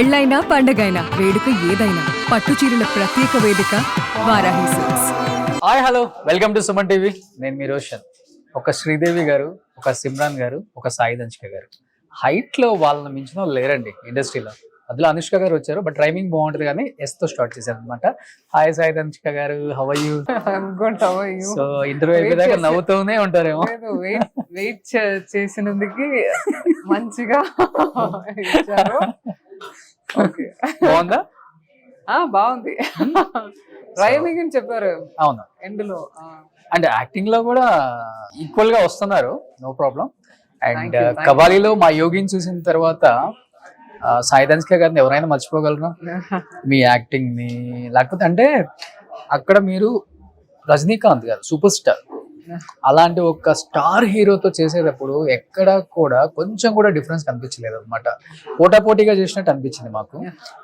పెళ్ళైనా పండగైనా వేడుక ఏదైనా పట్టు చీరల ప్రత్యేక వేదిక Varahi silks. Hi hello welcome to Suman TV. నేను మీ రోషన్. ఒక శ్రీదేవి గారు, ఒక సిమ్రాన్ గారు, ఒక సాయి దంచిక గారు, హైట్ లో వాళ్ళని మించిన వాళ్ళు లేరండి ఇండస్ట్రీలో. అందులో అనుష్క గారు వచ్చారు, బట్ టైమింగ్ బాగుంటుంది కానీ ఎస్ తో స్టార్ట్ చేశారు అనమాట. హాయ్ సాయి దంచిక గారు, how are you? So interview అయిపోయాక నవ్వుతూనే ఉంటారేమో. వెయిట్ చేసినందుకు మంచిగా ఇచ్చారు. Okay. బాగుందా? బాగుంది. రైమింగ్ అని చెప్పారు. అవును, ఎండ్ లో అంటే యాక్టింగ్ లో కూడా ఈక్వల్ గా వస్తున్నారు, no problem. And Thank you. కబాలీలో మా యోగిని చూసిన తర్వాత సాయి దంచిక గారిని ఎవరైనా మర్చిపోగలరా? మీ యాక్టింగ్ ని, లేకపోతే అంటే అక్కడ మీరు రజనీకాంత్ గారు సూపర్ స్టార్, అలాంటి ఒక స్టార్ హీరోతో చేసేటప్పుడు ఎక్కడ కూడా కొంచెం కూడా డిఫరెన్స్ కనిపించలేదు అనమాట. పోటాపోటీగా చేసినట్టు అనిపించింది మాకు.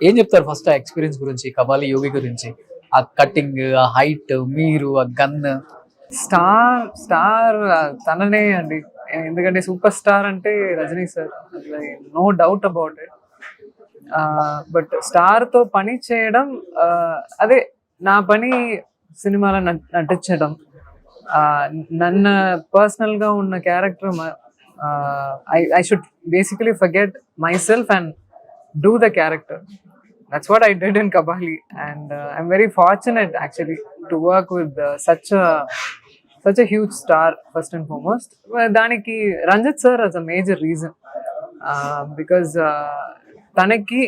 ఏం చెప్తారు ఫస్ట్ ఆ ఎక్స్పీరియన్స్ గురించి, కబాలీ యోగి గురించి? ఆ కటింగ్, ఆ హైట్, మీరు ఆ గన్. స్టార్ తననే అండి, ఎందుకంటే సూపర్ స్టార్ అంటే Rajini sir, no doubt about it. But star తో పని చేయడం, అదే నా పని సినిమాలో నటించడం. నన్ను పర్సనల్ గా ఉన్న character, I should basically forget my self and do the character. That's what I did in Kabali, and I'm very fortunate actually to work with such a huge star first and foremost. Daniki Ranjit sir is a major reason, because tanaki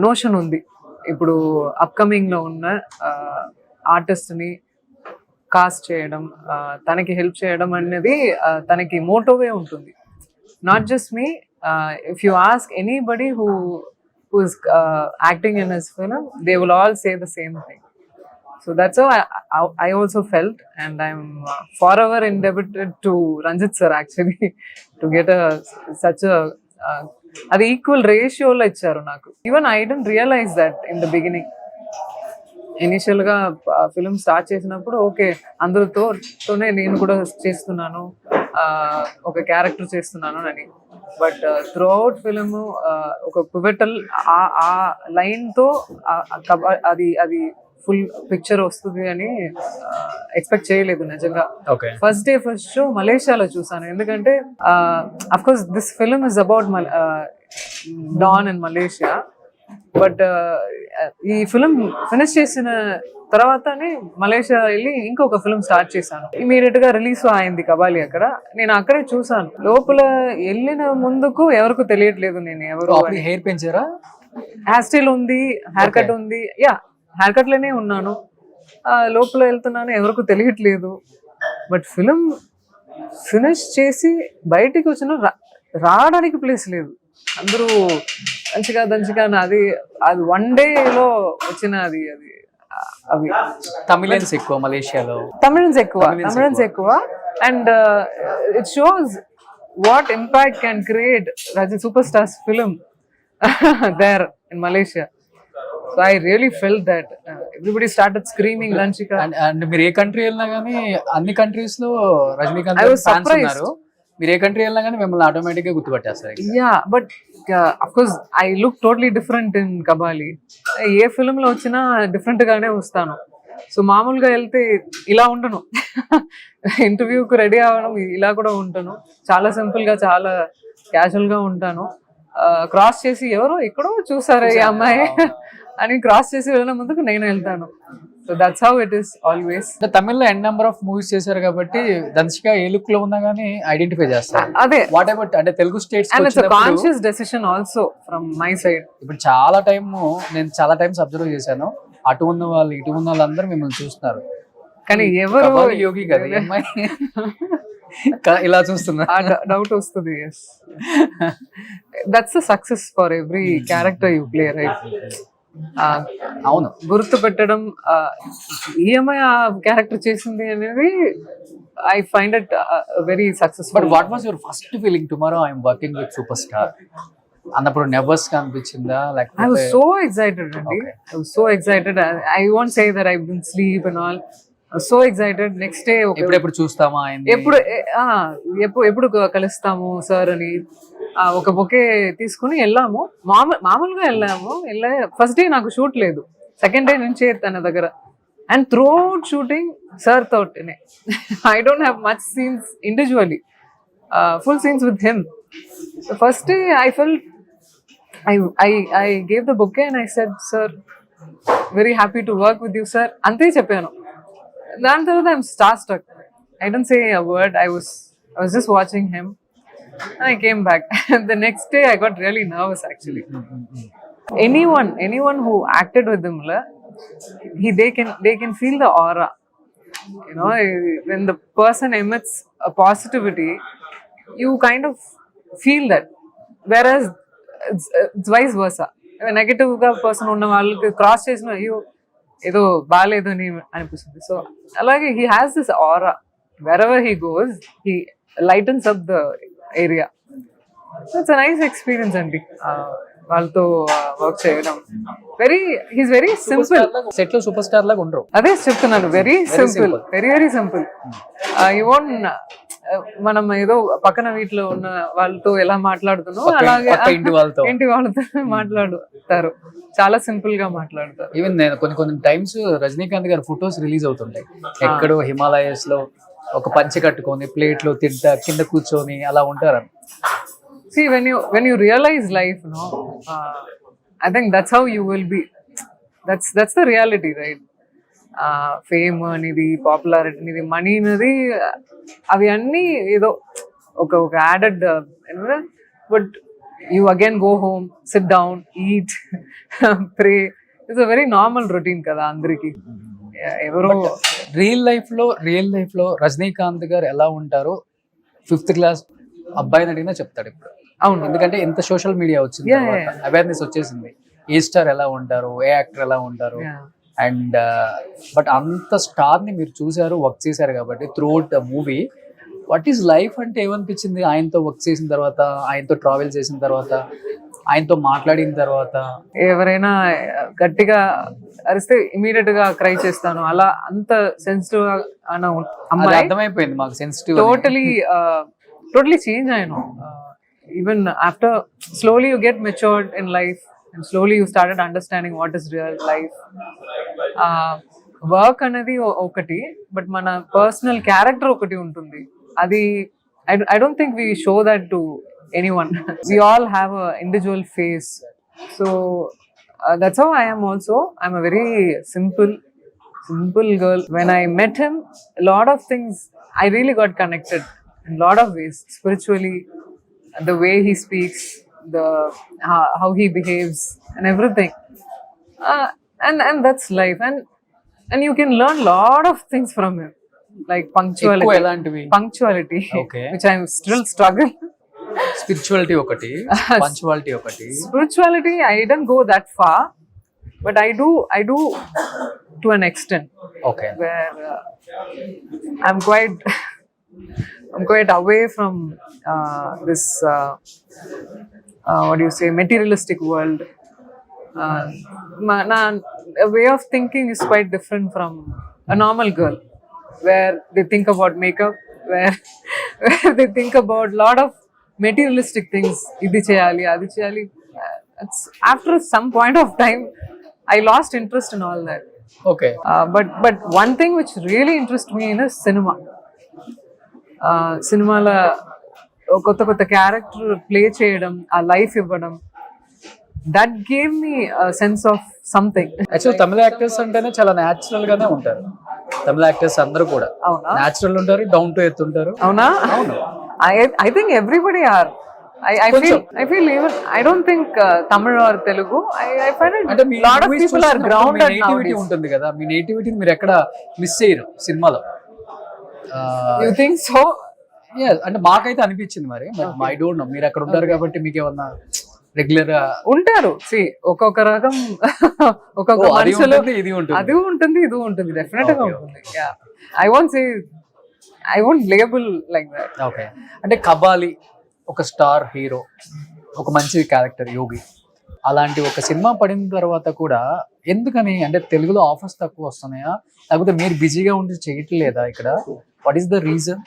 notion undi ippudu upcoming lo unna artist ni cost చేయడం, తనకి help చేయడం అనేది తనకి మోటోవే ఉంటుంది. Not just me, if you ask anybody who is acting in his film, they will all say the same thing. So that's how I also felt, and I'm forever indebted to Ranjit sir actually to get such a అది equal రేషియోలో ఇచ్చారు నాకు. Even I don't realize that in the beginning. Initial గా film start చేసినప్పుడు okay, అందరితోనే నేను కూడా చేస్తున్నాను, ఒక క్యారెక్టర్ చేస్తున్నాను అని. బట్ త్రూ అవుట్ ఫిలిం ఒక పివటల్ ఆ లైన్ తో అది ఫుల్ పిక్చర్ వస్తుంది అని ఎక్స్పెక్ట్ చేయలేదు నిజంగా. ఫస్ట్ డే ఫస్ట్ షో మలేషియాలో చూసాను, ఎందుకంటే of course this film is about don in Malaysia. But ఈ ఫిలిం ఫినిష్ చేసిన తర్వాతనే మలేషియా వెళ్ళి ఇంకొక ఫిలిం స్టార్ట్ చేశాను. ఇమీడియట్ గా రిలీజ్ అయింది కబాలి. అక్కడ నేను అక్కడే చూసాను. లోపల వెళ్ళిన ముందుకు ఎవరికి తెలియట్లేదు నేను ఎవరు. హెయిర్ పెంచారా? హెయిర్ స్టైల్ ఉంది, హెయిర్ కట్ ఉంది. యా, హెయిర్ కట్ లోనే ఉన్నాను. లోపల వెళ్తున్నాను, ఎవరికి తెలియట్లేదు. బట్ ఫిలిం ఫినిష్ చేసి బయటికి వచ్చిన రావడానికి ప్లేస్ లేదు. అందరూ దంచిగా అది వన్ డే లో వచ్చిన అది అవి తమిళన్స్ ఎక్కువ మలేషియాలో, తమిళన్స్ ఎక్కువ. And it shows what impact can create super stars film there in Malaysia. So I really felt that everybody started screaming Ranchika. And మీరు ఏ కంట్రీ వెళ్ళినా కానీ అన్ని కంట్రీస్ లో రజనీకాంత్ ఫ్యాన్స్ ఉన్నారు. మీరు ఏ కంట్రీ వెళ్ళినా కానీ మిమ్మల్ని ఆటోమేటిక్ గా గుర్తుపట్టేస్తారు. Yeah, but of course I look totally different in Kabali. ఏ ఫిల్మ్ లో వచ్చినా డిఫరెంట్ గానే వస్తాను. సో మామూలుగా వెళ్తే ఇలా ఉండను, ఇంటర్వ్యూకి రెడీ అవ్వడం ఇలా కూడా ఉంటాను. చాలా సింపుల్ గా, చాలా క్యాజువల్ గా ఉంటాను. క్రాస్ చేసి ఎవరో ఎక్కడో చూసారు ఈ అమ్మాయి అని క్రాస్ చేసి వెళ్ళిన ముందుకు నేను వెళ్తాను. So that's how it is always. తమిళ్లో ఎన్ నెంబర్ ఆఫ్ మూవీస్ చేశారు కాబట్టి దంచిక ఏ లుక్ లో ఉన్నా గానీ ఐడెంటిఫై చేస్తారు. అదే వాట్ అబౌట్ అంటే Telugu states conscious decision also from my side. ఇప్పుడు నేను చాలా టైమ్స్ అబ్జర్వ్ చేశాను, అటు ఉన్న వాళ్ళు ఇటు ఉన్న వాళ్ళందరూ మిమ్మల్ని చూస్తున్నారు, కానీ ఎవరు యోగి కదా ఈ అమ్మాయి ఇలా చూస్తున్నా డౌట్ వస్తుంది. That's the success for every character you play, right? అవును, గుర్తు పెట్టడం, ఈఎంఐ ఆ క్యారెక్టర్ చేసింది అనేది I find it very successful. But what was your first feeling tomorrow I'm working with super star అన్నప్పుడు? నెర్వస్ గా అనిపించిందా? I was so excited, అండి. I was so excited. I won't say that I didn't sleep and all. I was so excited. Next day ఎప్పుడు చూస్తామా, ఎప్పుడు కలుస్తాము sir అని ఒక bouquet తీసుకుని వెళ్ళాము, మామూలుగా వెళ్ళాము. ఫస్ట్ డే నాకు షూట్ లేదు, సెకండ్ డే నుంచి తన దగ్గర. And throughout shooting sir తోటనే. I don't have much scenes individually, full scenes with him. First day I felt I gave the bouquet and I said, sir, very happy to work with you, sir. అంతే చెప్పాను. దాని తర్వాత I'm starstruck. I didn't say a word. I was just watching him and I came back. The next day I got really nervous actually. Anyone who acted with him, they can feel the aura. You know, when the person emits a positivity, you kind of feel that. Whereas it's vice versa. Negative గా person ఉన్న వాళ్ళకి cross చేసిన అయ్యో ఏదో బాగాలేదు అని అనిపిస్తుంది. So అలాగే he has this aura, wherever he goes he lightens up the area. It's nice experience అండి వాళ్ళతో వర్క్ చేయడం. He's very simple. సెట్ లో సూపర్ స్టార్ లాగా ఉండరు, అదే చెప్తున్నాను. Very simple, very simple. You want మనం ఏదో పక్కన వీటిలో ఉన్న వాళ్ళతో ఎలా మాట్లాడుతున్నాం అలాగే ఇంటి వాళ్ళతో మాట్లాడుతారు. చాలా సింపుల్ గా మాట్లాడతారు. ఈవెన్ నేను కొన్ని టైమ్స్ రజనీకాంత్ గారి ఫొటోస్ రిలీజ్ అవుతుంటాయి, ఎక్కడో హిమాలయస్ లో ఒక పంచె కట్టుకొని ప్లేట్ లో తింటా కింద కూర్చొని అలా ఉంటారు. See, when you realize life, no, I think that's how you will be. That's the reality, right? Fame అనేది, పాపులారిటీ అనేది, మనీ అనేది, అవి అన్నీ ఏదో ఒక added. But you again go home, SIT down, eat, pray. It's a very normal routine కదా అందరికి. ఎవరో రియల్ లైఫ్ లో రజనీకాంత్ గారు ఎలా ఉంటారో 5th క్లాస్ అబ్బాయిని అడిగినా చెప్తాడు ఇప్పుడు. అవును, ఎందుకంటే ఎంత సోషల్ మీడియా వచ్చింది, అవేర్నెస్ వచ్చేసింది. ఏ స్టార్ ఎలా ఉంటారు, ఏ యాక్టర్ ఎలా ఉంటారు. అండ్ బట్ అంత స్టార్ ని మీరు చూసారు, వర్క్ చేశారు కాబట్టి throughout the movie what is life అంటే ఏమనిపించింది ఆయనతో వర్క్ చేసిన తర్వాత, ఆయనతో ట్రావెల్ చేసిన తర్వాత, ఆయనతో మాట్లాడిన తర్వాత? ఎవరైనా గట్టిగా అరిస్తే ఇమీడియట్ గా క్రై చేస్తాను, అలా అంత సెన్సిటివ్ అమ్మాయి. అర్థమైపోయింది మాకు సెన్సిటివ్. టోటలీ చేంజ్ అయ్యాను. Even after slowly you get matured in life and slowly you started understanding what is real life. Work అనేది ఒకటి, బట్ మన పర్సనల్ క్యారెక్టర్ ఒకటి ఉంటుంది. అది I don't think we show that to anyone. We all have a individual face. So that's how I am also. I'm a very simple girl. When I met him, a lot of things I really got connected in a lot of ways, spiritually, the way he speaks, how he behaves and everything, and that's life. And you can learn lot of things from him, like punctuality, okay, which I still struggle. Spirituality okati, punctuality okati. Spirituality I didn't go that far, but I do to an extent. Okay, Where I'm quite away from this what do you say, materialistic world. A way of thinking is quite different from a normal girl, where they think about makeup, where they think about lot of materialistic things. Idi cheyali, adi cheyali. After some point of time I lost interest in all that. Okay, but one thing which really interests me in is cinema. సినిమాలో కొత్త character play చేయడం, ఆ life ఇవ్వడం, that gave me sense of something. Actual Tamil actors అంటేనే చాలా natural గానే ఉంటారు. తమిళ actors అందరూ కూడా అవునా, న్యాచురల్ ఉంటారు, డౌన్ టు ఎర్త్ ఉంటారు. అవునా? అవును, I think everybody are. I feel even I don't think Tamil or Telugu. I find it అంటే మీ lot of people are grounded nativity nowadays. ఉంటుంది కదా, మీ నేటివిటీని మీరు ఎక్కడ మిస్ చేయరు సినిమాలో. You think so? అంటే మాకైతే అనిపించింది. మరి ఐ డోంట్ నో, మీరు అక్కడ ఉంటారు కాబట్టి మీకు ఏమన్నా రెగ్యులర్ ఉంటారు. ఒక్కొక్క రకం ఒక్కొక్క మనుషులు, ఇది ఉంటుంది, అది ఉంటుంది, ఇది ఉంటుంది, డెఫినెట్ గా ఉంటుంది. I won't label like that. Okay, అంటే కబాలి ఒక స్టార్ హీరో, ఒక మంచి క్యారెక్టర్ యోగి, అలాంటి ఒక సినిమా పడిన తర్వాత కూడా ఎందుకని, అంటే తెలుగులో ఆఫర్స్ తక్కువ వస్తున్నాయా, లేకపోతే మీరు బిజీగా ఉండి చేయట్లేదా ఇక్కడ? What is the reason?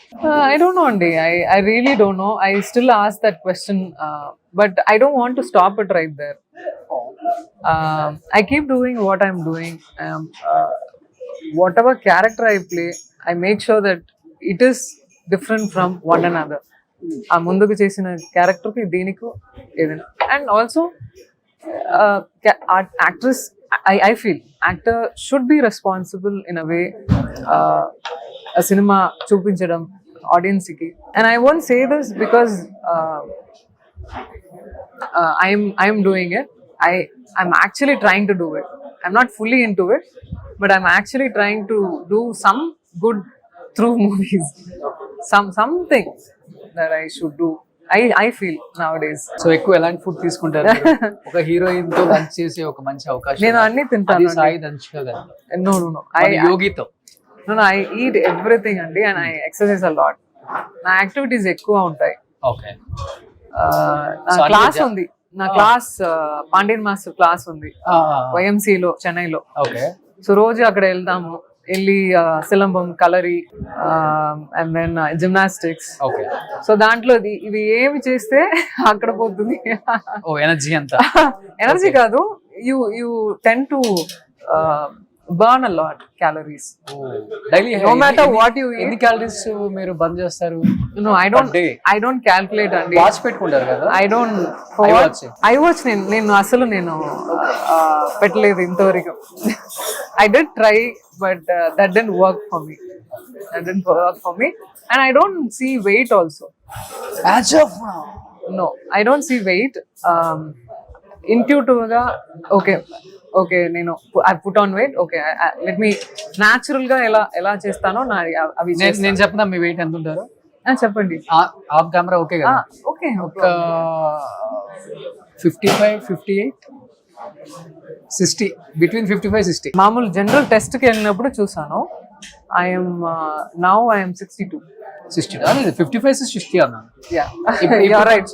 I don't know, Andy. I really don't know. I still ask that question, but I don't want to stop it right there. I keep doing what I'm doing. Whatever character I play, I make sure that it is different from one another. ఆ ముందుకు చేసిన క్యారెక్టర్కి దీనికి ఏదైనా. And also actress, I feel actor should be responsible in a way. A cinema చూపించడం audience కి. And I won't say this because I'm doing it. I'm actually trying to do it. I'm not fully into it, but I'm actually trying to do some good through movies. Something that I should do. I feel nowadays. So ఎక్కువ ఎలాంటి food తీసుకుంటారు మీరు? ఒక heroine తో lunch చేసే ఒక మంచి అవకాశం. నేను అన్ని తింటాను. అది సాయి దంచిక గారు. No. యోగితో. No, I eat everything అండి, and I exercise a lot. నా యాక్టివిటీస్ ఎక్కువ ఉంటాయి. ఓకే. నా క్లాస్ ఉంది. నా క్లాస్ పాండ్యన్ మాస్టర్ క్లాస్ ఉంది YMC లో, చెన్నైలో. ఓకే. సో రోజు అక్కడ వెళ్ళి silambam, kalari, and then gymnastics. Okay. So దాంట్లో ఇవి ఏమి చేస్తే అక్కడ పోతుంది. ఓ ఎనర్జీ అంతా. ఎనర్జీ కాదు, you tend to burn a lot calories. Daily No matter what you eat. ఎన్ని క్యాలరీస్ మీరు బర్న్ చేస్తారు? No, I don't calculate అండి. వాచ్ పెట్టుకుంటారు కదా? I don't. I watch నేను అసలు పెట్టలేదు ఇంతవరకు. I did try, but that didn't work for me. And I don't see weight also. As of now. No, I don't see weight. Intuitive గా okay నేను I put on weight. Okay, let me natural గా ఎలా చేస్తానో అవి నేను చెప్పనా మీ wait ఎంత ఉంటారు? చెప్పండి. ఆఫ్ కెమెరా ఓకే కదా? ఓకే. ఒక 55, 58, 60, బిట్వీన్ 55, 60. మామూలు జనరల్ టెస్ట్ కి వెళ్ళినప్పుడు చూసాను. ఐఎమ్ 62. 60 55 60 అన్నాను. Yeah, you're right.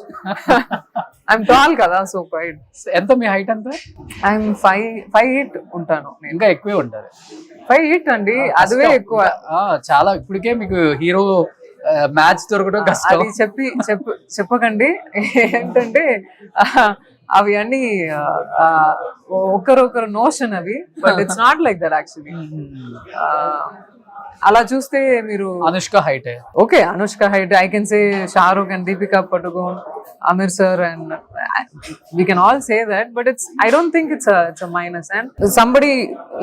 I'm tall కదా, so quite. ఎంత మీ హైట్ ఎంత? I'm 5'8" ఉంటాను. ఇంకా ఎక్కువే ఉంటారు. 5'8" అండి, అదే ఎక్కువ. చాలా. ఇప్పటికే మీకు హీరో మ్యాచ్ దొరకడం కష్టం. అది చెప్పకండి. ఏంటంటే అవి అన్ని ఒకరొకరు నోషన్ అవి, but it's not like that actually. అలా చూస్తే మీరు Anushka height. Okay, Anushka height. I can say Shahrukh and Deepika Padukone, Amir sir, and we can all say that, but I don't think it's a minus. And somebody,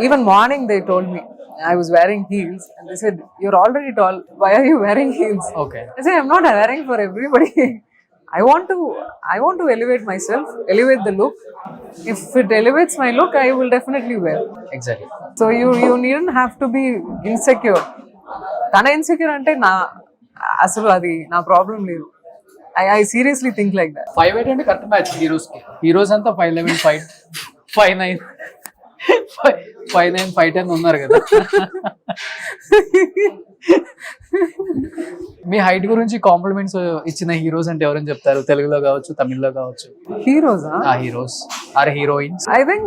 even morning they told me I was wearing heels, and they said, "You're already tall. Why are you wearing heels?" Okay. I said, "I'm not wearing for everybody. I want to elevate myself, elevate the look. If it elevates my look, I will definitely wear." Exactly. So you needn't have to be insecure. Tana insecure ante asalu adi na problem ledu. I seriously think like that. 5'8" అంటే correct match heroes కి. Heroes అంతా 5'11", 5'9", 5'9", 5'10" ఉన్నారు కదా. మీ height గురించి compliments ఇచ్చిన heroes అంటే ఎవరైనా చెప్తారు? తెలుగులో కావచ్చు, తమిళ్లో కావచ్చు. హీరోసా? Heroes or heroines. I think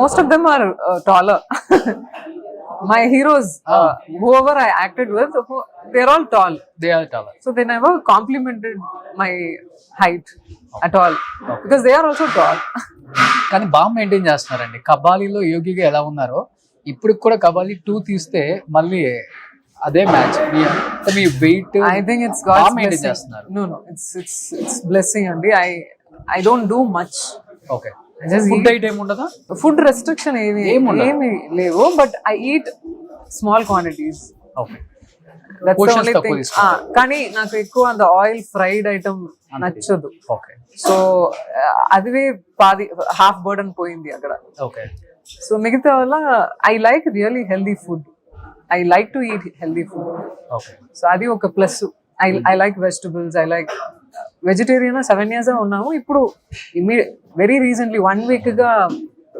most of them are taller. My heroes, whoever I acted with, they're all tall. They are taller. So they never complimented my height at all, because they are also tall. కానీ బాగా maintain చేస్తున్నారండి. కబాలీలో యోగిగా ఎలా ఉన్నారో ఇప్పుడు కూడా కబాలీ 2 తీస్తే మళ్ళీ అదే మ్యాచ్. మీ wait I think it's God's maintain blessing. చేస్తున్నారు. No, it's blessing అండి. I don't do much. Okay. I just food eat. Diet ఏముండదా? ఫుడ్ రెస్ట్రిక్షన్ ఏమి లేవు, but I eat small quantities. Okay. Portions తక్కువ తీసుకుంటారు. కానీ నాకు ఎక్కువ అంత ఆయిల్ ఫ్రైడ్ ఐటమ్ నచ్చదు. ఓకే. సో అదివే హాఫ్ బర్డన్ పోయింది అక్కడ. ఓకే. సో మిగతా వల్ల I like really healthy food. I like to eat healthy food. Okay. So అది ఒక plus. I like vegetables. I like vegetarian 7 years ఉన్నాము. ఇప్పుడు వెరీ రీసెంట్లీ 1 week గా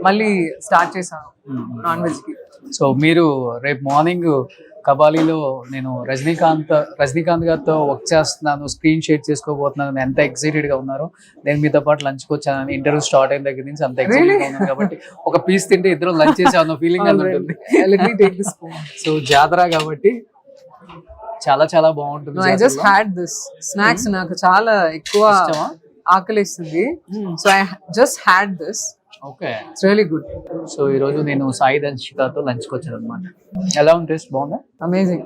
మళ్ళీ స్టార్ట్ చేశాను నాన్ వెజ్ కి. సో మీరు రేపు మార్నింగ్ కబాలీలో నేను రజనీకాంత్ గారితో వర్క్ చేస్తున్నాను, స్క్రీన్ షేర్ చేసుకోబోతున్నాను, ఎంత ఎక్సైటెడ్ గా ఉన్నారో. నేను మీతో పాటు లంచ్కి వచ్చాను, ఇంటర్వ్యూ స్టార్ట్ అయిన దగ్గర నుంచి అంత ఎక్సైటెడ్ గా ఉన్నాను కాబట్టి ఒక పీస్ తింటే ఇద్దరు లంచ్ చేసే ఫీలింగ్ ఉంటుంది. సో జాతర కాబట్టి చాలా చాలా బాగుంటుంది. I just had this snacks, నాకు చాలా ఎక్కువ ఆకలిస్తుంది. So I just had this. Okay, it's really good. So ఈ రోజు నేను సాయి దంశికతో లంచ్కి వచ్చాను అనమాట. ఎలా ఉంది, టేస్ట్ బాగుందా? అమేజింగ్.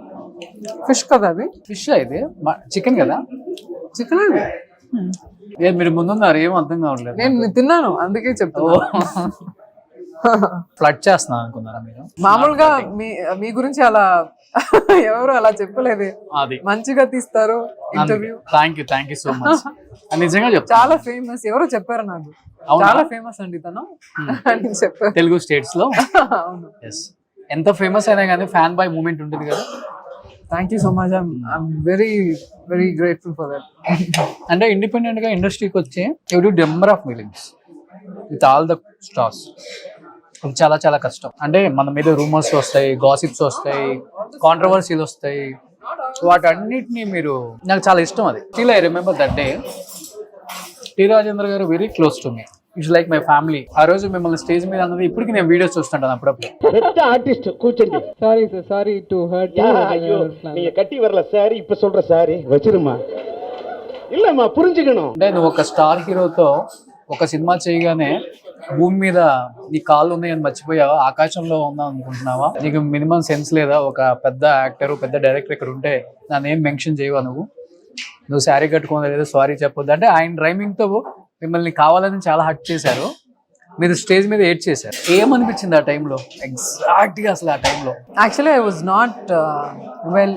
ఫిష్ కదా అది? ఫిష్ అయితే చికెన్ కదా? చికెన్ అది. ఏ మీరు ముందున్నారు, ఏం అర్థం కావట్లేదు. నేను తిన్నాను అందుకే చెప్తాను. ఫ్లడ్ చేస్తున్నాను అనుకున్నారా మీరు? మామూలుగా మీ గురించి అలా ఎవరు అలా చెప్పలేదే. అది మంచిగా తీస్తారు interview. Thank you so much. నిజంగా చెప్తా, చాలా ఫేమస్. ఎవరో చెప్పారు నాకు, చాలా ఫేమస్ అండి తను అని చెప్పారు తెలుగు స్టేట్స్ లో. అవును. ఎంత ఫేమస్ అయినా కానీ ఫ్యాన్ బాయ్ మూమెంట్ ఉంటుంది కదా. Thank you so much. I'm very very grateful for that. అంటే ఇండిపెండెంట్ గా ఇండస్ట్రీకి వచ్చి you do number of feelings with all the stars. చాలా చాలా కష్టం. అంటే మన మీద రూమర్స్ వస్తాయి, గాసిప్స్ వస్తాయి, కాంట్రవర్సీలు వస్తాయి. వాటన్నిటిని మీరు, నాకు చాలా ఇష్టం అది. Still I remember that day. T Rajendra garu very close to me, it's like my family. ఆ రోజు మిమ్మల్ని స్టేజ్ మీద అన్నది ఇప్పటికి నేను వీడియోస్ చూస్తుంటాను అప్పుడప్పుడు. பெஸ்ட் ஆர்டிஸ்ட் கூச்சண்டி. Sorry sir, sorry to hurt. ஐயோ நீங்க கட்டி வரல சாரி, இப்ப சொல்ற சாரி வச்சிருமா. இல்லம்மா புரிஞ்சுக்கணும். అంటే నువ్వు ఒక స్టార్ హీరోతో ఒక సినిమా చేయగానే భూమి మీద నీ కాళ్ళు ఉన్నాయని మర్చిపోయావా, ఆకాశంలో ఉన్నావు అనుకుంటున్నావా? నీకు మినిమం సెన్స్ లేదా? ఒక పెద్ద యాక్టర్, పెద్ద డైరెక్టర్ ఇక్కడ ఉంటే నన్ను ఏం మెన్షన్ చేయవా? నువ్వు శారీ కట్టుకోవాలి లేదా సారీ చెప్పొద్దు అంటే ఆయన డ్రైమింగ్ తో మిమ్మల్ని కావాలని చాలా హర్ట్ చేశారు. మీరు స్టేజ్ మీద ఏడ్ చేశారు. ఏమనిపించింది ఆ టైంలో ఎగ్జాక్ట్ గా అసలు ఆ టైంలో? Actually, I was not well.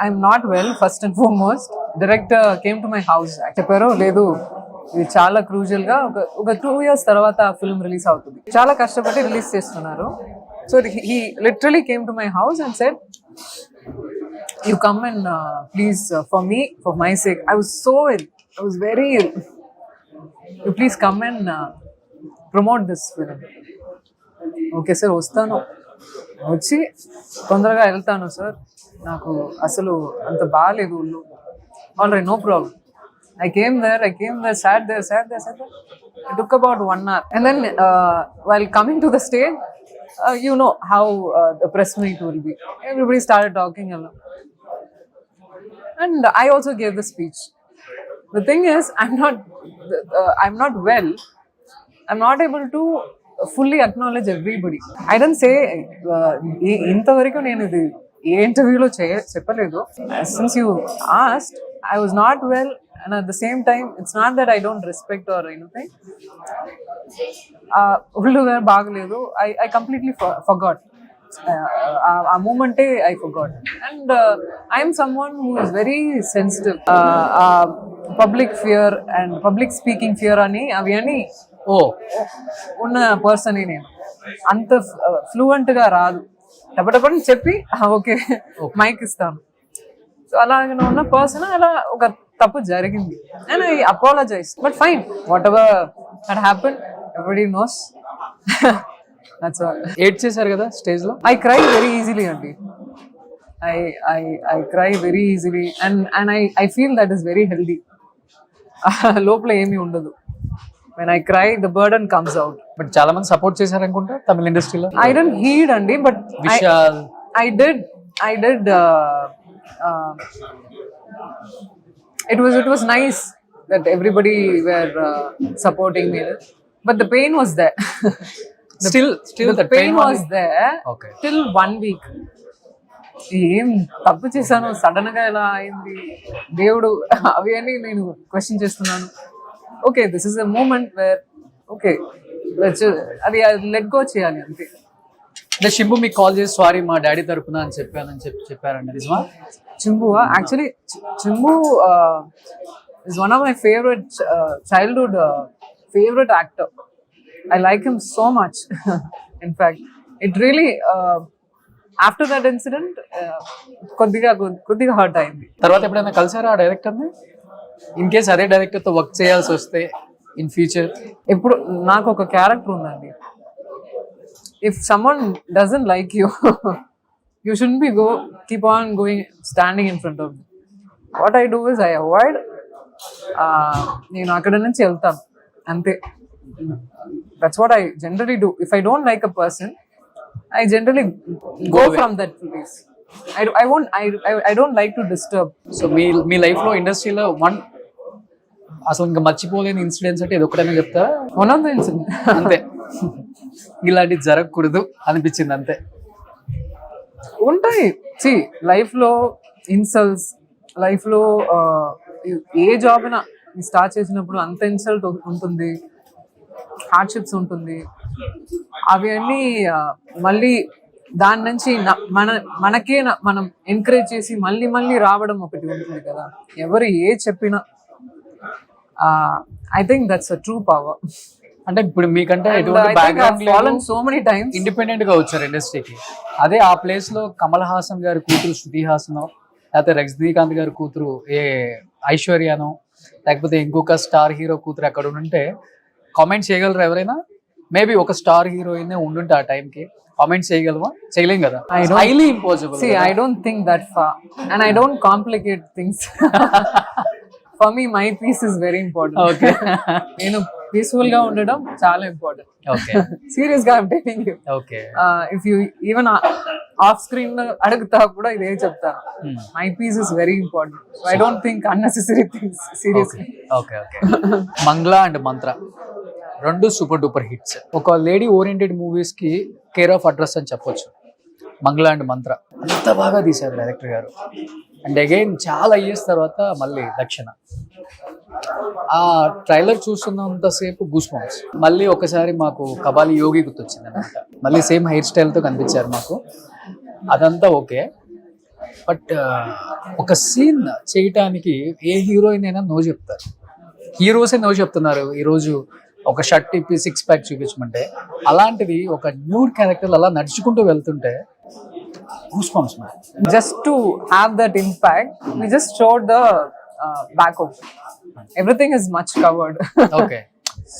I'm not well. First and foremost, director came to my house. చెప్పారు లేదు, ఇది చాలా క్రూషియల్ గా ఒక 2 years తర్వాత ఫిల్మ్ రిలీజ్ అవుతుంది, చాలా కష్టపడి రిలీజ్ చేస్తున్నారు. So he literally came to my house and said, you come and please for me, for my sake. I was so ill. I was very ill. You please come and promote this film. Okay sir, వస్తాను, వచ్చి తొందరగా వెళ్తాను sir, నాకు అసలు అంత బాగాలేదు ఊళ్ళో. All right, no problem. I came there, sat there. It took about 1 hour. And then while coming to the stage, you know how the press meet will be. Everybody started talking along. And I also gave the speech. The thing is, I'm not well. I'm not able to fully acknowledge everybody. I didn't say ఇంతవరకు నేను ఇది ఏ ఇంటర్వ్యూలో చెప్పలేదు. Since you asked, I was not well, and at the same time, it's not that I don't respect or anything. ఒళ్ళు బాగలేదు. I completely forgot. ఆ మూమెంటే I forgot. And I'm someone who is very sensitive. Public fear and public speaking fear అని అవి అని ఉన్న person నేను. అంత fluent గా రాదు. టపటపని చెప్పి ఓకే మైక్ ఇస్తాను. సో అలాగే ఉన్న పర్సన్, అలా ఒక తప్పు జరిగింది and I apologize. But fine, whatever that happen, everybody knows. That's all. ఏడ్ చేశారు కదా స్టేజ్ లో? I cry very easily, Andy. I cry very easily, and I feel that is very healthy. లోపల ఏమీ ఉండదు. When I cry, the burden comes out. But చాలా మంది support చేశారు అనుకుంటా తమిళ ఇండస్ట్రీలో. I didn't heed, Andy, but Vishal. I did. It was nice that everybody were supporting me, but the pain was there. Still the pain was there. Okay. Till 1 week. ఏం తప్పు చేశాను, sudden గా ఎలా అయింది దేవుడు, అవి అని నేను క్వశ్చన్ చేస్తున్నాను. Okay, this is a moment where okay అది లెట్ గో చేయాలి అంతే. అంటే షింబు మీకు కాల్ చేసి సారీ మా డాడీ తరపున అని చెప్పారండి, నిజమా? Chimbu, actually, Chimbu is one of my favorite childhood favorite actor. I like him so much. In fact, it really after that incident, కొద్దిగా హర్ట్ అయింది. తర్వాత ఎప్పుడైనా కలిసారా ఆ డైరెక్టర్ని? ఇన్ కేస్ అదే డైరెక్టర్తో వర్క్ చేయాల్సి వస్తే ఇన్ ఫ్యూచర్? ఇప్పుడు నాకు ఒక క్యారెక్టర్ ఉందండి. If someone doesn't like you, you shouldn't be keep on going standing in front of me. What I do is I avoid. నేను అక్కడ నుంచి వెళ్తాను అంతే. That's what I generally do. If I don't like a person, I generally go from that place. I don't like to disturb. So me life లో ఇండస్ట్రీలో అసలు ఇంకా మర్చిపోలేని ఇన్సిడెంట్స్ అంటే ఇది ఒకటైనా చెప్తా? One of the incident. అంతే, ఇలాంటివి జరగకూడదు అనిపించింది అంతే. ఉంటాయి. సి లైఫ్ లో ఇన్సల్ట్స్, లైఫ్ లో ఏ జాబ్ అయినా స్టార్ట్ చేసినప్పుడు అంత ఇన్సల్ట్ ఉంటుంది, హార్డ్షిప్స్ ఉంటుంది. అవి అన్నీ మళ్ళీ దాని నుంచి మనకే మనం ఎంకరేజ్ చేసి మళ్ళీ మళ్ళీ రావడం ఒకటి ఉంటుంది కదా. ఎవరు ఏ చెప్పినా I think that's a true power. అంటే ఇప్పుడు మీకంటే ఎటువంటి background so many times independent గా వచ్చారు ఇండస్ట్రీకి. అదే ఆ ప్లేస్ లో కమల్ హాసన్ గారి కూతురు శృతి హాసన్, లేకపోతే రజనీకాంత్ గారి కూతురు ఐశ్వర్యనో, లేకపోతే ఇంకొక స్టార్ హీరో కూతురు అక్కడ ఉంటే కామెంట్ చేయగలరా ఎవరైనా? మేబీ ఒక స్టార్ హీరోయిన్ ఉండుంటే ఆ టైంకి కామెంట్ చేయగలవా? చేయలేం కదా, highly impossible. See, I don't think that far and I don't complicate things. For me, my peace is very important. Okay. నేను పీస్ఫుల్ గా ఉండడం చాలా ఇంపార్టెంట్. ఓకే, సీరియస్ గా I'm telling you. Okay. If you even off screen లో అడుగుతా కూడా ఇదే చెప్తాను. My peace is very important. So I don't think unnecessary things seriously. Okay, okay. Mangla and Mantra రెండు సూపర్ డూపర్ హిట్స్. ఒక లేడీ ఓరియంటెడ్ మూవీస్ కి care of address అని చెప్పొచ్చు మంగ్లా అండ్ మంత్ర. అంత బాగా తీశారు డైరెక్టర్ గారు. అండ్ అగైన్ చాలా ఇయర్స్ తర్వాత మళ్ళీ దక్షిణ. ఆ ట్రైలర్ చూస్తున్నంతసేపు గూస్ బంప్స్. మళ్ళీ ఒకసారి మాకు కబాలి యోగి గుర్తొచ్చింది అనమాట. మళ్ళీ సేమ్ హెయిర్ స్టైల్తో కనిపించారు మాకు. అదంతా ఓకే, బట్ ఒక సీన్ చేయటానికి ఏ హీరోయిన్ అయినా నో చెప్తారు. హీరోసే నో చెప్తున్నారు ఈరోజు. ఒక షర్ట్ ఇప్పి 6 ప్యాక్ చూపించమంటే, అలాంటిది ఒక న్యూడ్ క్యారెక్టర్ అలా నడుచుకుంటూ వెళ్తుంటే goose bumps. Just to have that impact, we just showed the back of it. Everything is much covered. Okay,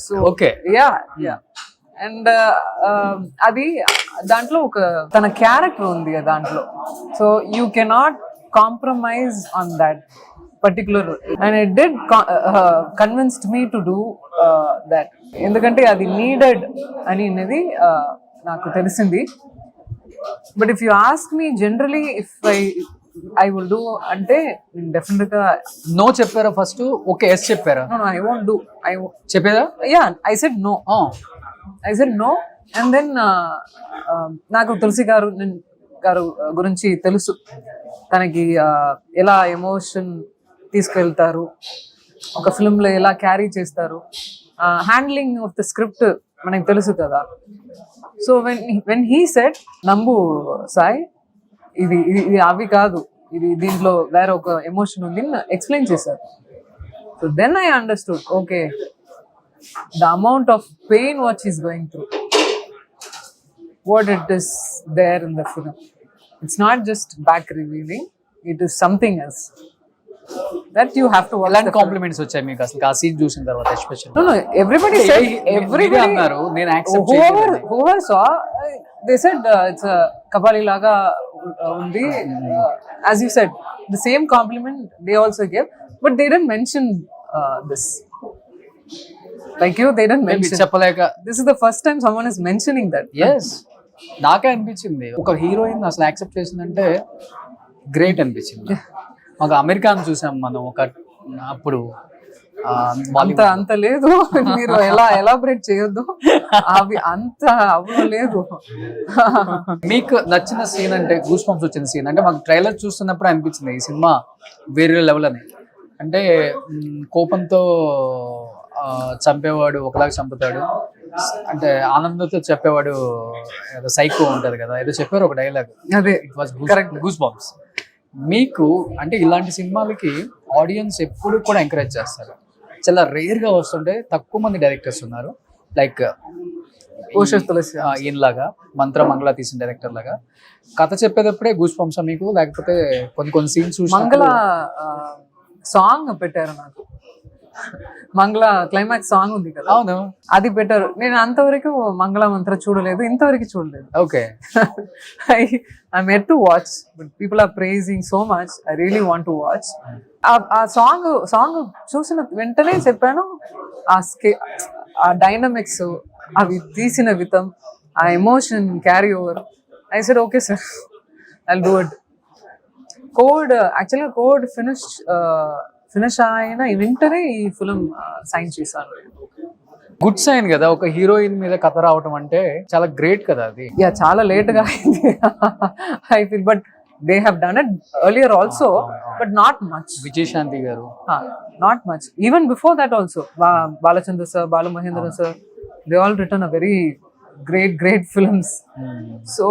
So okay. yeah. And అది దాంట్లో ఒక తన క్యారెక్టర్ ఉంది దాంట్లో. So you cannot compromise on that particular. And it did convinced me to do that. ఎందుకంటే అది needed అని అనేది నాకు తెలిసింది. But if you ask me generally if I will do అంటే డెఫినెట్ గా నో చెప్పారా ఫస్ట్? ఓకే, ఎస్ చెప్పారా? I won't do. చెప్పేదా? Yeah, I said no. I said no, and then నాకు తులసి గారు గురించి తెలుసు. తనకి ఎలా ఎమోషన్ తీసుకెళ్తారు, ఒక ఫిల్మ్లో ఎలా క్యారీ చేస్తారు, హ్యాండ్లింగ్ ఆఫ్ ద స్క్రిప్ట్ మనకి తెలుసు కదా. So when he said నంబు Sai ఇది అవి కాదు, ఇది దీంట్లో వేరే ఒక ఎమోషన్ ఉంది ఎక్స్ప్లెయిన్ చేశారు. So then I understood, okay, the amount of pain what she's going through, what it is there in the film. It's not just back revealing, it is something else that you have to watch. ఎలాంటి compliments వచ్చాయి మీకు అసలు ఆ scene చూసిన తర్వాత especially? No, everybody said, everybody అన్నారు, నేను accept చేయలేదు. whoever saw, they said it's a kabali laga undi. As you said, the same compliment they also gave, but they didn't mention this. Like you, they didn't mention. చెప్పలేక. This is the first time someone is mentioning that. Yes, నాకే అనిపించింది ఒక heroine అసలు accept చేసిందంటే great అనిపించింది. ఒక అమెరికాను చూసాం మనం ఒక అప్పుడు. అంత లేదు, మీరు ఎలా ఎలాబరేట్ చేయొద్దు, అవి అంత అవ్వలేదు. మీకు నచ్చిన సీన్ అంటే గూస్ బంప్స్ వచ్చిన సీన్ అంటే మాకు ట్రైలర్ చూస్తున్నప్పుడు అనిపించింది ఈ సినిమా వేరే లెవెల్ అని. అంటే కోపంతో చంపేవాడు ఒకలాగా చంపుతాడు, అంటే ఆనందంతో చెప్పేవాడు ఏదో సైకో ఉంటది కదా, ఏదో చెప్పారు ఒక డైలాగ్. అదే it was correct, goose bumps. మీకు అంటే ఇలాంటి సినిమాలకి ఆడియన్స్ ఎప్పుడు కూడా ఎంకరేజ్ చేస్తారు. చాలా రేర్ గా వస్తుంటే తక్కువ మంది డైరెక్టర్స్ ఉన్నారు, లైక్ తులసి ఈయనలాగా మంత్ర మంగళ తీసిన డైరెక్టర్ లాగా. కథ చెప్పేటప్పుడే గూస్ బంప్స్ మీకు, లేకపోతే కొన్ని సీన్స్ మంగళ సాంగ్ పెట్టారు నాకు. మంగళ క్లైమాక్స్ సాంగ్ ఉంది కదా, అవును. అది బెటర్. నేను అంతవరకు మంగళ మంత్ర చూడలేదు, ఇంతవరకు చూడలేదు. Okay. I'm yet to watch, but people are praising so much. I really want to watch. ఆ సాంగ్ చూసిన వెంటనే చెప్పాను, ఆ డైనమిక్స్, అవి తీసిన విధం, ఆ emotion carry over. I said, okay sir, I'll do it. Code finish అయిన వెంటనే ఈ ఫిలిం సైన్ చేశాను. గుడ్ సైన్ కదా, ఒక హీరోయిన్ మీద కథ రావటం అంటే చాలా గ్రేట్ కదా అది. యా, చాలా లేట్ గా అయింది I feel, but they have done it earlier also, but not much. Vijayashanti garu, not much. Even before that also Balachandra sir, Balu Mahendra sir, they all return a very great films. So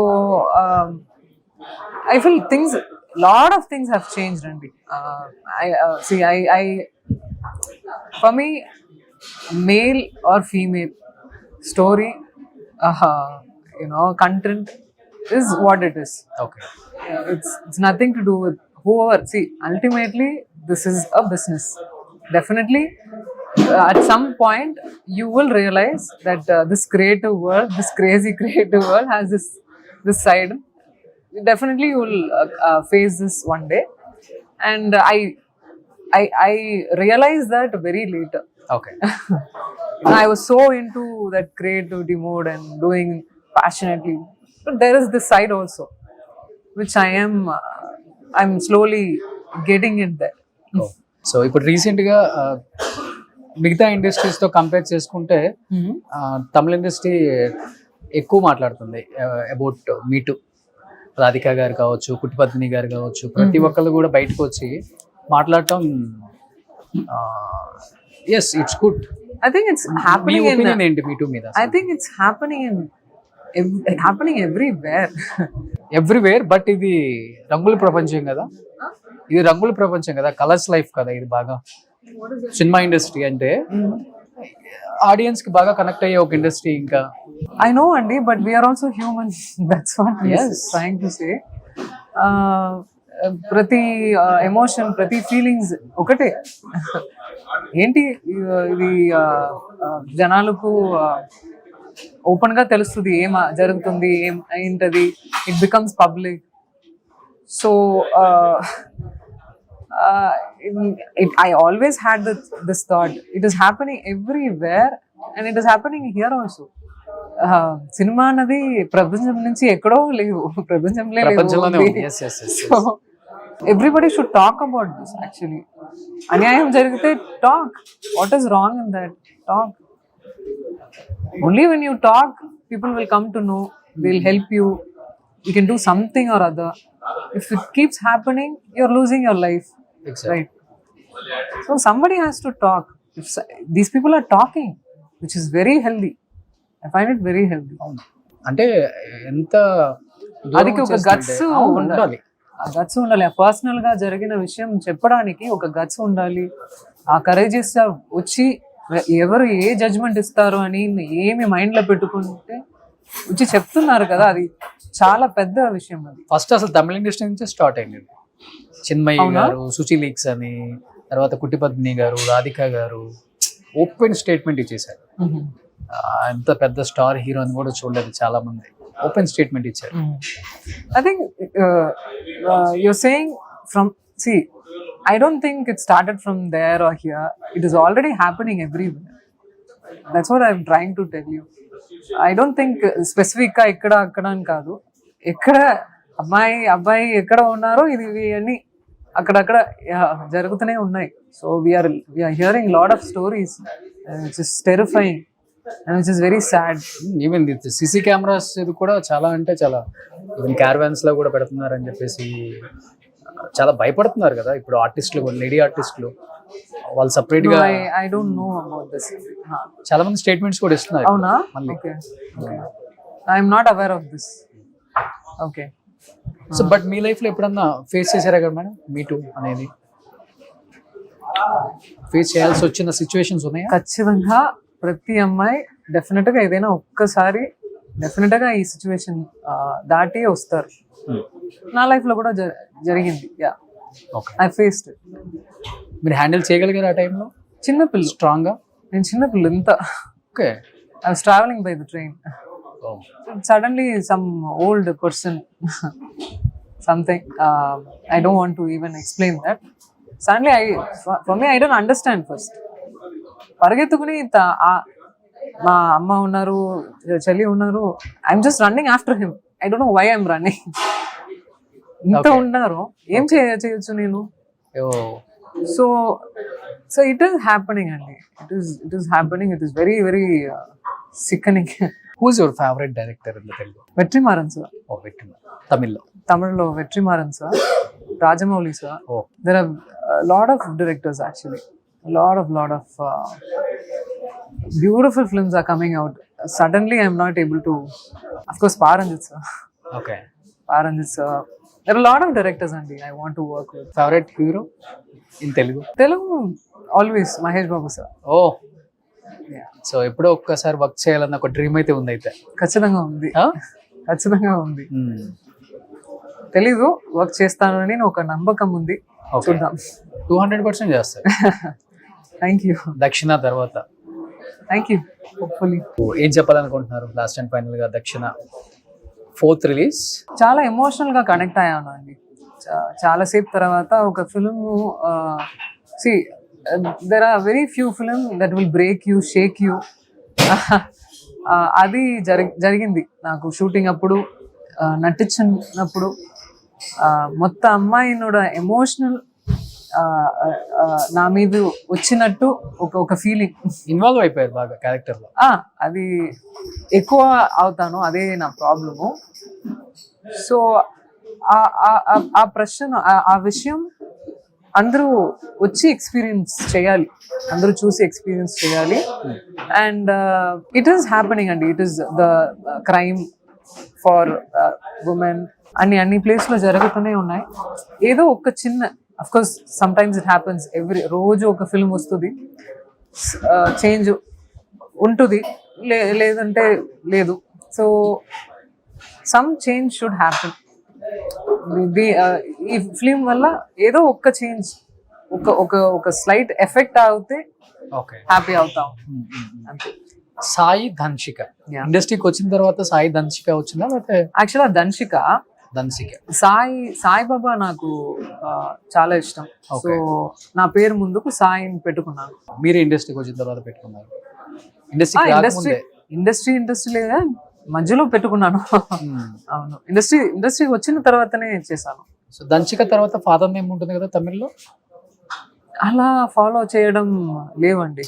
I feel lot of things have changed, and I for me, male or female story, content is what it is. Okay. It's nothing to do with whoever. See, ultimately this is a business. Definitely at some point you will realize that this creative world, this crazy creative world has this side. Definitely you will face this one day, and I realized that very later. Okay. I was so into that creativity mode and doing passionately, but there is this side also which I'm slowly getting it there. So ఇప్పుడు recent గా మిగతా industries తో compare చేసుకుంటే తమిళ industry ఎక్కువ మాట్లాడుతుంది about meet. Radhika గారు కావచ్చు, కుట్టిపద్మిని గారు కావచ్చు, ప్రతి ఒక్కళ్ళు కూడా బయటకు వచ్చి మాట్లాడటం, yes it's good. I think it's happening ఏంటి మీటు మీద? I think it's happening everywhere. Everywhere, but ఇది రంగుల ప్రపంచం కదా, ఇది రంగుల ప్రపంచం కదా, కలర్స్ లైఫ్ కదా ఇది. బాగా సినిమా ఇండస్ట్రీ అంటే ఆడియన్స్ కి బాగా కనెక్ట్ అయ్యే ఒక ఇండస్ట్రీ. ఇంకా I know, Andy, but we are also human. That's what I was trying to say. ప్రతి ఎమోషన్, ప్రతి ఫీలింగ్స్ ఒకటే. ఏంటి ఇది జనాలకు ఓపెన్ గా తెలుస్తుంది ఏం జరుగుతుంది, ఏం ఏంటది. It becomes public. So I always had this thought. It is happening everywhere, and it is happening here also. Cinema అన్నది ప్రపంచం నుంచి ఎక్కడో లేవు, ప్రపంచంలోనే. So everybody should talk about this. Actually అన్యాయం జరిగితే talk. What is wrong in that? Talk. Only when you talk, people will come to know, they will help you. You can do something or other. If it keeps happening, you're losing your life. Exactly. Right? So somebody has to talk. These people are talking, which is very healthy. I find it very healthy. అంటే ఎంత అది ఒక guts ఉండాలి. ఆ guts ఉండాలి. Personal గా జరిగిన విషయం చెప్పడానికి ఒక గట్స్ ఉండాలి. ఆ కరేజెస్ వచ్చి ఎవరు ఏ జడ్జ్మెంట్ ఇస్తారు అని ఏమి మైండ్ లో పెట్టుకుంటే వచ్చి చెప్తున్నారు కదా, అది చాలా పెద్ద విషయం. అది ఫస్ట్ అసలు తమిళ ఇండస్ట్రీ నుంచి స్టార్ట్ అయింది. చిన్మయ్య గారు, సుచి లీక్స్ అని, తర్వాత కుట్టిపద్మిని గారు, రాధిక గారు ఓపెన్ స్టేట్మెంట్ ఇచ్చేసారు. ఎంత పెద్ద స్టార్ హీరో అని కూడా చూడలేదు చాలా మంది, ఓపెన్ స్టేట్మెంట్ ఇచ్చారు. I think you're saying I don't think it started from there or here. It is already happening everywhere. That's what I'm trying to tell you. I don't think specific గా ఇక్కడ అక్కడ అని కాదు. ఎక్కడ అబ్బాయి ఎక్కడ ఉన్నారో ఇది అన్ని అక్కడక్కడ జరుగుతూనే ఉన్నాయి. So we are hearing lot of stories which is terrifying and which is very sad. Even CC cameras ఇది కూడా చాలా అంటే చాలా, ఈవెన్ క్యారవాన్స్ లో కూడా పెడుతున్నారు అని చెప్పేసి చాలా భయపడుతున్నారు కదా ఇప్పుడు ఆర్టిస్టులు, లేడీ ఆర్టిస్టులు. వాళ్ళు సపరేట్ గా I don't know about this. చాలా మంది స్టేట్మెంట్స్ కూడా ఇస్తున్నారు. అవునా? Okay. I am not aware of this. Okay. So but me life లో ఎప్పుడన్నా ఫేస్ చేశారా కదా మేడం మీటూ అనేది? ఫేస్ చేయాల్సి వచ్చిన సిచ్యువేషన్స్ ఉన్నాయా? ఖచ్చితంగా ప్రతి అమ్మాయి డెఫినెట్ గా ఏదైనా ఒక్కసారి డెఫినెట్ గా ఈ సిచ్యువేషన్ దాటి వస్తారు. నా లైఫ్ లో కూడా జరిగింది. Yeah, I faced it. మీరు హ్యాండిల్ చేయగలిగారు ఆ టైంలో? చిన్నపిల్ల, స్ట్రాంగ్ గా నేను చిన్నపిల్ల ఇంత. Okay. I was travelling by the train. Suddenly some old person something I don't want to even explain that. Suddenly for me I don't understand first. పరిగెత్తుకుని మా అమ్మ ఉన్నారు, చెల్లి ఉన్నారు, I'm just running after him. I don't know why I'm running. ఇంత ఉన్నారు, ఏం చేయొచ్చు నేను. సో ఇట్ ఈస్ హ్యాపెనింగ్ అండి. It is happening. It is very very sickening. Who's your favourite director in Telugu? Vetrimaaran sir. Oh, Vetrimaaran. తమిళ్లో Vetrimaaran sir, Rajamouli sir. Oh. There are a lot of directors actually. A lot of beautiful films are coming out. Suddenly I'm not able to. Of course, Paranjit sir. Okay. Paranjit sir. There are a lot of directors and I want to work with. Favourite hero in Telugu? Telugu always Mahesh Babu sir. Oh, Yeah. So ఎప్పుడో ఒక్కసారి work చేయాలన్న ఒక dream అయితే ఉంది అయితే? ఖచ్చితంగా ఉంది. ఖచ్చితంగా ఉంది. తెలీదు, వర్క్ చేస్తానని ఒక నమ్మకం ఉంది. చూద్దాం. 200% చేస్తారు. Thank you. దక్షిణ తర్వాత థ్యాంక్ యూ. హోప్ఫుల్లీ. ఏం చెప్పాలనుకుంటున్నారు లాస్ట్ అండ్ ఫైనల్ గా? దక్షిణ 4th రిలీజ్. చాలా ఎమోషనల్ గా కనెక్ట్ అయ్యాను అండి. చాలా సేపు తర్వాత ఒక film. See there are very few film that will break you, shake you. అది జరిగింది నాకు షూటింగ్ అప్పుడు, నటించినప్పుడు. మొత్తం అమ్మాయినోడ ఎమోషనల్ నా మీద వచ్చినట్టు ఒక ఫీలింగ్. ఇన్వాల్వ్ అయిపోయారు బాగా క్యారెక్టర్ లో. అది ఎక్కువ అవుతాను, అదే నా ప్రాబ్లము. సో ఆ ప్రశ్న, ఆ విషయం అందరూ వచ్చి ఎక్స్పీరియన్స్ చేయాలి, అందరూ చూసి ఎక్స్పీరియన్స్ చేయాలి. అండ్ ఇట్ ఈస్ హ్యాపెనింగ్ అండి. It is the crime for women అన్ని ప్లేస్ లో జరుగుతూనే ఉన్నాయి. ఏదో ఒక చిన్న, of course some times it happens, రోజు ఒక ఫిల్మ్ వస్తుంది, చేంజ్ ఉంటుంది, లేదంటే లేదు. So some change should happen. ఈ ఫిల్మ్ వల్ల ఏదో ఒక్క చేంజ్, ఒక స్లైట్ ఎఫెక్ట్ అవుతే హ్యాపీ అవుతాం అంతే. సాయి ధన్షిక ఇండస్ట్రీకి వచ్చిన తర్వాత సాయి ధన్షిక వచ్చిందా లేకపోతే? యాక్చువల్గా ధన్షిక సాయిబాబా నాకు చాలా ఇష్టం. సో నా పేరు ముందుకు సాయిని పెట్టుకున్నాను. మీరు ఇండస్ట్రీకి వచ్చిన తర్వాత పెట్టుకున్నారు? ఇండస్ట్రీ లేదా మధ్యలో పెట్టుకున్నాను. అవును, ఇండస్ట్రీ వచ్చిన తర్వాతనే చేశాను. సో ధన్షిక తర్వాత ఫాదర్ నేమ్ ఉంటుంది కదా తమిళ్లో? అలా ఫాలో చేయడం లేవండి.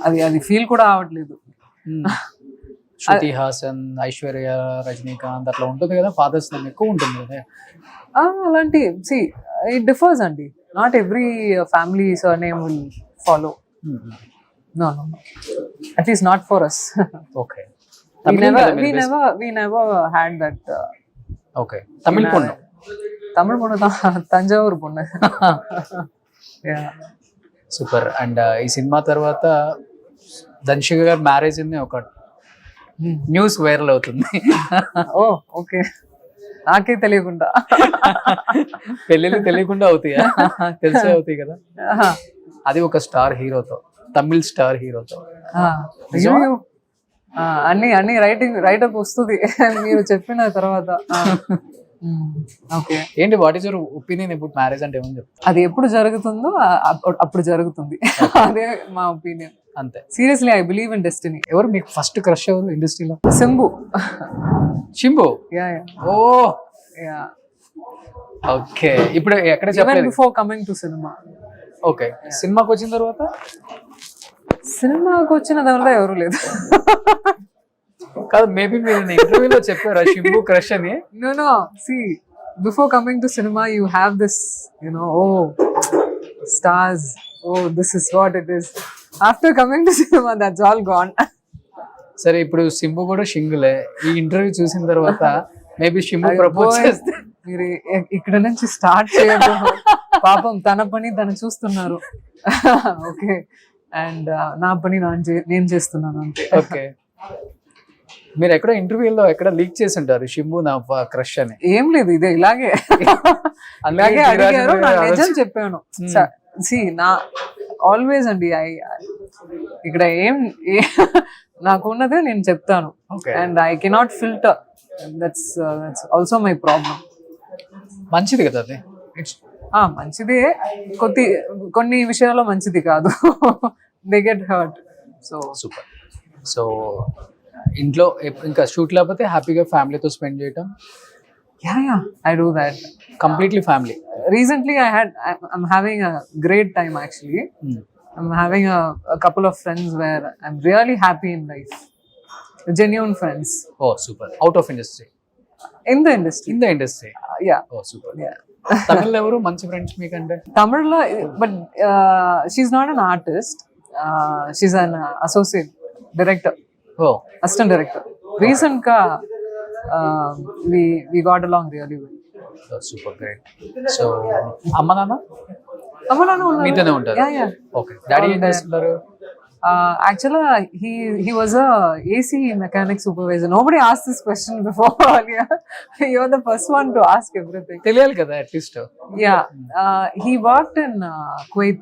అది ఫీల్ కూడా అవట్లేదు. శృతి హాసన్, ఐశ్వర్య, రజనీకాంత్ అట్లా ఉంటుంది కదా, ఫాదర్స్ నేమ్ ఎక్కువ ఉంటుంది కదా. అలాంటి ఇట్ డిఫర్స్ అండి. Not every family surname will follow. No, at least not for us. Okay. We never had that. Okay. Tamil ponnu Tanjavur ponnu. Yeah. Super. And ఈ సినిమా తర్వాత ధన్షిక గారి మ్యారేజ్ ఉంది, ఒక న్యూస్ వైరల్ అవుతుంది. ఓ, okay. నాకే తెలియకుండా పెళ్ళిళ్ళు తెలియకుండా అవుతాయా? తెలిసే అవుతాయి కదా. అది ఒక స్టార్ హీరోతో, తమిళ్ స్టార్ హీరోతో. అన్ని రైటప్ వస్తుంది మీరు చెప్పిన తర్వాత. ఓకే, ఏంటి what is your opinion about marriage అంటే ఏమని చెప్తారు? అది ఎప్పుడు జరుగుతుందో అప్పుడు జరుగుతుంది, అదే మా ఒపీనియన్ అంతే. Seriously I believe in destiny. ఎవరు మీకు ఫస్ట్ క్రష్ ఎవరు ఇండస్ట్రీలో? శింబు. ఓ, ఓకే. ఇప్పుడు ఎక్కడ చెప్పలేదు? Before coming to cinema. Okay, సినిమాకి వచ్చిన తర్వాత ఎవరు లేదు కాదు, మేబీ మీరు ఇంటర్వ్యూలో చెప్పారా శింబు క్రష్ అని? No, see, before coming to cinema you have this, oh, stars, oh, this is what it is. After coming to cinema that's all gone. సరే, ఇప్పుడు శింబు కూడా షింగులే. ఈ ఇంటర్వ్యూ చూసిన తర్వాత మేబీ శింబు ప్రపోజ్ చేస్తే మీరు ఇక్కడ నుంచి స్టార్ట్ చేయడం. పాపం తన పని తను చూస్తున్నారు. ఓకే, అండ్ నా పని నేను చేస్తున్నాను అంతే. ఓకే, మీరు ఎక్కడ ఇంటర్వ్యూలో ఎక్కడ లీక్ చేసి ఉంటారు శింబు నా క్రష్ అని? ఏం లేదు, ఇదే ఇలాగే అడిగారు. నా నిజం చెప్పాను. నా ఆల్వేస్ అండి ఇక్కడ నాకు ఉన్నదే నేను చెప్తాను Okay. And I cannot filter. That's also my problem. మంచిది కదా అది. ఇట్స్ మంచిదే, కొన్ని విషయాల్లో మంచిది కాదు. They get hurt. So super. So ఇంట్లో ఇంకా షూట్ లేకపోతే హ్యాపీగా ఫ్యామిలీతో స్పెండ్ చేయటం. yeah, I do that. Completely family. Recently I'm having a great time actually. I'm having a couple of friends where I'm really happy in life. Genuine friends. Oh super. Out of industry, In the industry. In the industry. Yeah. Oh super. Yeah. Tamil ఎవరు మంచి friends మీకంటే? Tamil, but she's not an artist. She's an associate director, oh assistant director. Recent ka we got along really well. Super great. So అమ్మ నాన్న Amalana unnaru. మీతోనే ఉంటారు? Yeah. Okay. Daddy ఏం చేస్తున్నారు? Actually, he was a AC mechanic supervisor. Nobody asked this question before earlier. You're the first one to ask everything. తెలియాలి కదా at least. Yeah, he worked in Kuwait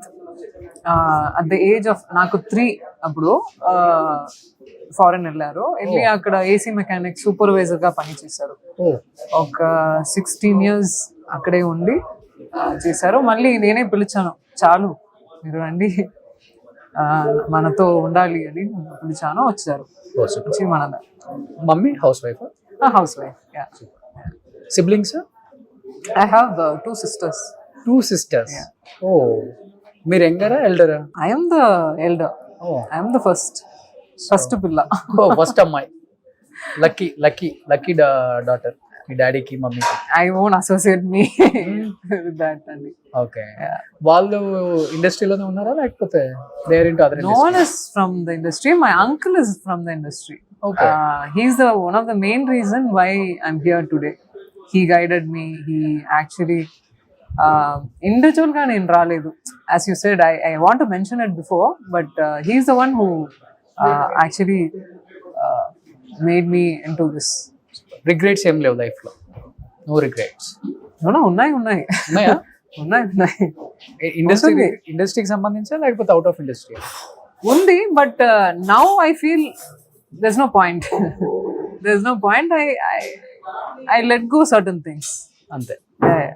at the age of నాకు 3 అప్పుడు foreign వెళ్ళారు. వెళ్ళి అక్కడ AC mechanic supervisor గా పనిచేశారు. ఒక 16 years అక్కడే ఉండి చేశారు. మళ్ళీ నేనే పిలిచాను, చాలు మీరు రండి మనతో ఉండాలి అని పిలిచాను. వచ్చారు. వచ్చి మన mummy house wife? House wife. Siblings? I have 2 sisters. 2 sisters. ఓ మీరు యంగరా ఎల్డరా? I am the elder. I am the first పిల్ల. ఓ ఫస్ట్ అమ్మాయి. లక్కీ డాటర్ మీ డాడీకి మమ్మీకి. I won't associate me with that అండి. ఓకే. వాళ్ళు ఇండస్ట్రీలోనే ఉన్నారా లేకపోతే they are into other No one is from the industry. My uncle is from the industry. Okay. He's one of the main reason why I'm here today. He guided me. He actually individual ga nenu raaledu. As you said, I want to mention it before, but he's the one who actually made me into this. Regrets ఏం లేవు life లో? No regrets? No, ఉన్నాయి ఉన్నాయా? ఉన్నాయి ఇండస్ట్రీకి సంబంధించా లేకపోతే out of industry? ఉంది, but now I feel there's no point. There's no point. I let go certain things. అంతే. Yeah.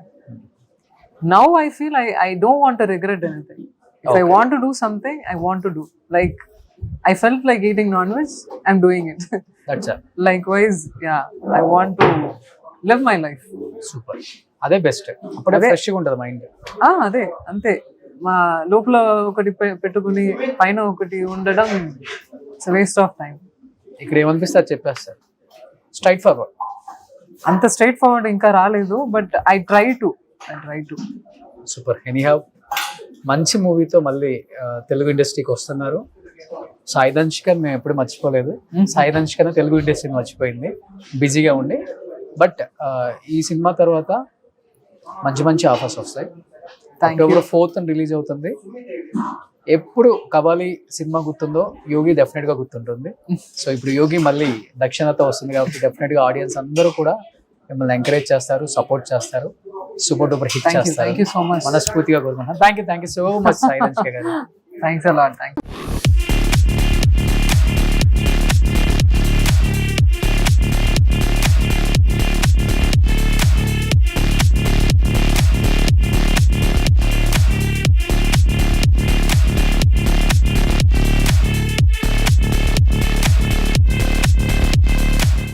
Now I feel I don't want to regret anything. If I want to do something, I want to do. Like I felt like eating non-veg, I'm doing it. That's all. Likewise, yeah, I want to live my life. Super. అదే best. అప్పుడే ఫ్రెష్గా ఉంటుంది mind. అదే అంతే. మా లోపల ఒకటి పెట్టుకుని పైన ఒకటి ఉండడం ఇట్స్ వేస్ట్ ఆఫ్ టైం. ఇక్కడ ఏమనిపిస్తే అది చెప్పేస్తారు. Straight forward. అంత స్ట్రైట్ ఫార్వర్డ్ ఇంకా రాలేదు, but I try to. Super. Anyhow మంచి మూవీతో మళ్ళీ తెలుగు ఇండస్ట్రీకి వస్తున్నారు. సాయి ధనుష్కర్ మేము ఎప్పుడు మర్చిపోలేదు. సాయి ధనుష్కర్ తెలుగు ఇండస్ట్రీని మర్చిపోయింది బిజీగా ఉండి. బట్ ఈ సినిమా తర్వాత మంచి ఆఫర్స్ వస్తాయి. October 4th రిలీజ్ అవుతుంది. ఎప్పుడు కబాలి సినిమా గుర్తుందో యోగి డెఫినెట్ గా గుర్తుంటుంది. సో ఇప్పుడు యోగి మళ్ళీ దక్షిణతో వస్తుంది కాబట్టి డెఫినెట్ గా ఆడియన్స్ అందరూ కూడా మిమ్మల్ని ఎంకరేజ్ చేస్తారు, సపోర్ట్ చేస్తారు, సూపర్ డూపర్ హిట్ చేస్తారు. Thank you so much. మనస్ఫూర్తిగా కోరుకుంటున్నాను. Thank you so much Sai Dhanushkar garu. Thanks a lot. Thank you.